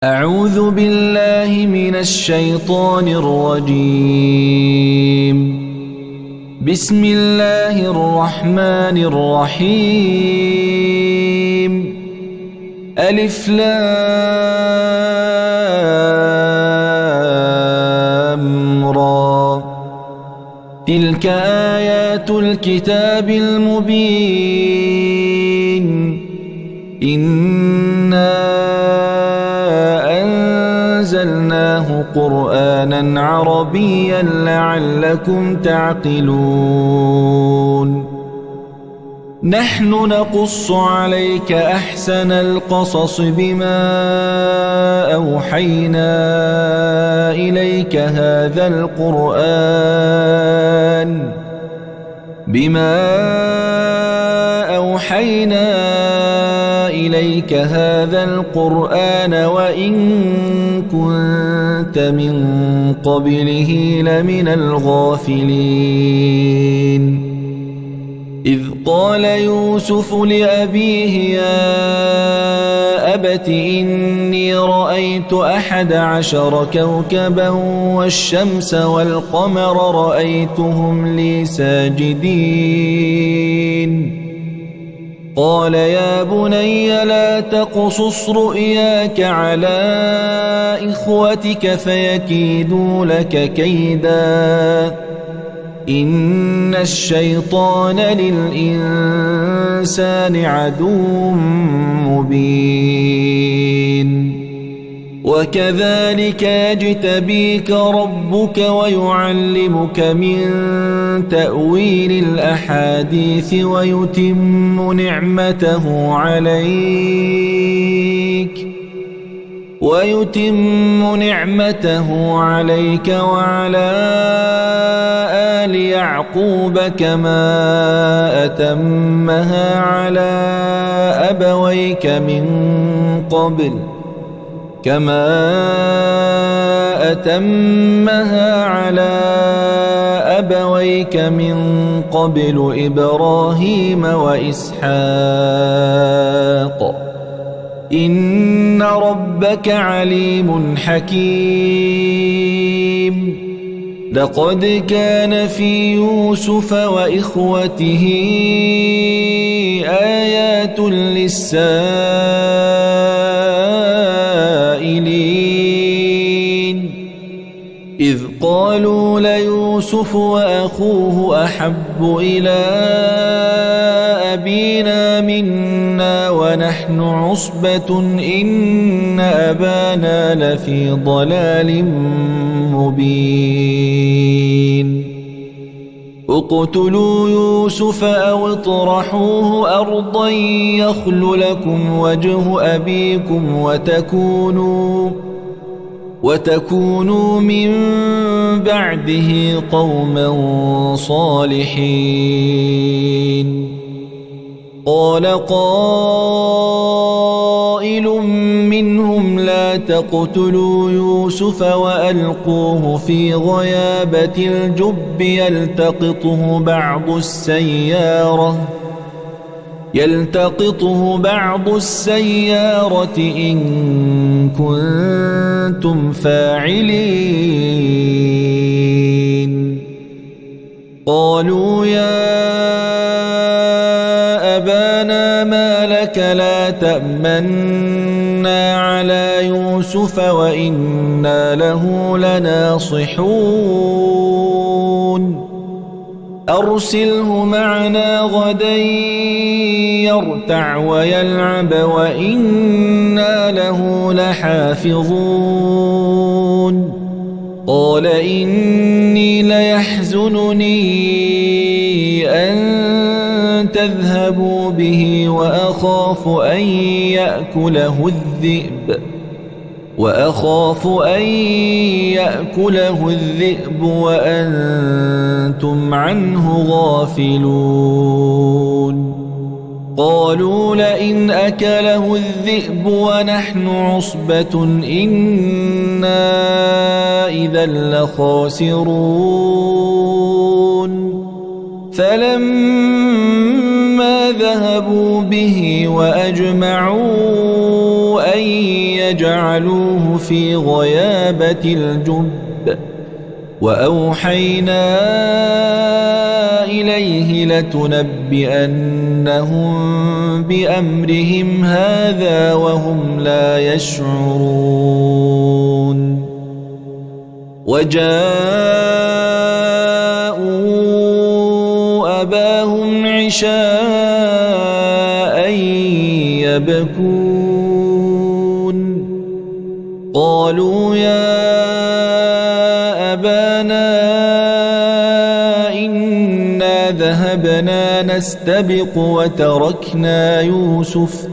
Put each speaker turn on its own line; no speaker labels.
أعوذ بالله من الشيطان الرجيم. بسم الله الرحمن الرحيم. ألف لام را. تلك آيات الكتاب المبين. إنا أنزلناه قرآنا عربيا لعلكم تعقلون. نحن نقص عليك أحسن القصص بما أوحينا إليك هذا القرآن وإن كنت من قبله لمن الغافلين. إذ قال يوسف لأبيه يا أبت إني رأيت 11 كوكبا والشمس والقمر رأيتهم لي ساجدين. قال يا بني لا تقصص رؤياك على إخوتك فيكيدوا لك كيدا. إن الشيطان للإنسان عدو مبين. وكذلك يجتبيك ربك ويعلمك من تأويل الأحاديث ويتم نعمته عليك وعلى آل يعقوب كما أتمها على أبويك من قبل إبراهيم وإسحاق. إن ربك عليم حكيم. لقد كان في يوسف وإخوته آيات للسائلين. إذ قالوا ليوسف وأخوه أحب إلى أبينا منا ونحن عصبة إن أبانا لفي ضلال مبين. اقتلوا يوسف أو اطرحوه أرضا يخل لكم وجه أبيكم وتكونوا من بعده قوما صالحين. قال قائل منهم لا تقتلوا يوسف وألقوه في غيابة الجب يلتقطه بعض السيارة إن كنتم فاعلين. قالوا يا أبانا ما لك لا تأمنا على يوسف وإنا له لناصحون. أرسله معنا غدا يرتع ويلعب وإنا له لحافظون. قال إني ليحزنني أن تذهبوا به وأخاف أن يأكله الذئب وأنتم عنه غافلون. قالوا لئن أكله الذئب ونحن عصبة إنا إذا لخاسرون. فلما ذهبوا به وأجمعوا أن فجعلوه في غيابة الجب وأوحينا إليه لتنبئنهم بأمرهم هذا وهم لا يشعرون وجاءوا أباهم عشاء يبكون قالوا يا أبانا إنا ذهبنا نستبق وتركنا يوسف